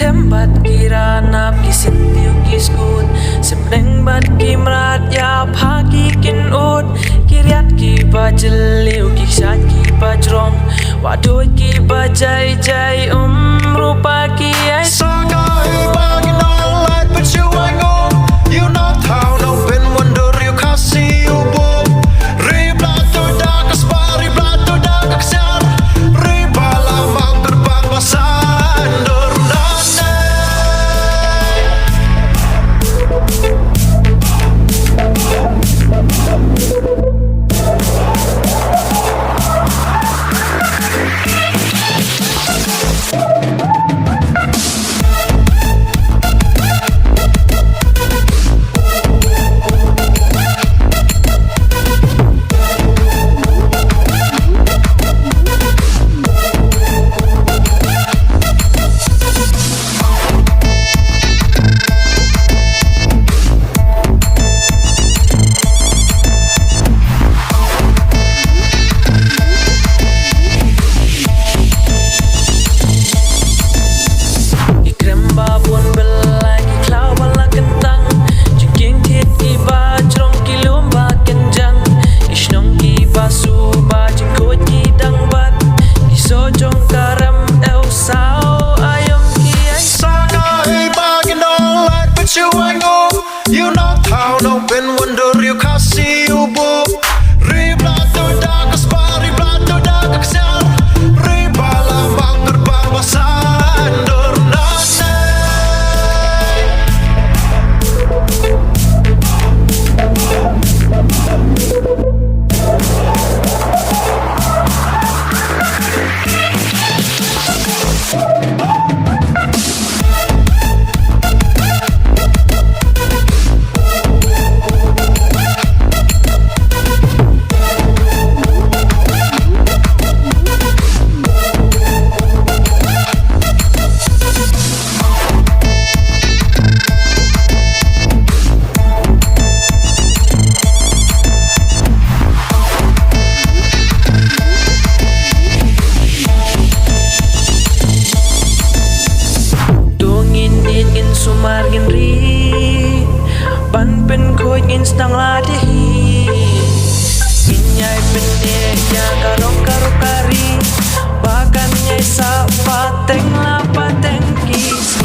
tempat kira nap kisit tiu kiskut semneng bat kimrat ya pagi kin ut kiriat ki bajeliu ki sat ki bajrong wadoy ki bajai jai rupa ki ai Sakai bagi no light but you ain't gone. You not how no been wonder you kasih ubuk. Ribla tu dak asbar, ribla tu dak aksar. Riba lamang terbang basan dorunane. You ain't gone. You not how no been wonder you kasih ubuk. Ribla tu dak asbar, ribla tu dak aksar. Riba lamang terbang basan dorunane. Sumargin ri ban pen khoi in stang la de hi inyai pen de ya karok karok kari bahkan nyai sa pateng la pateng kis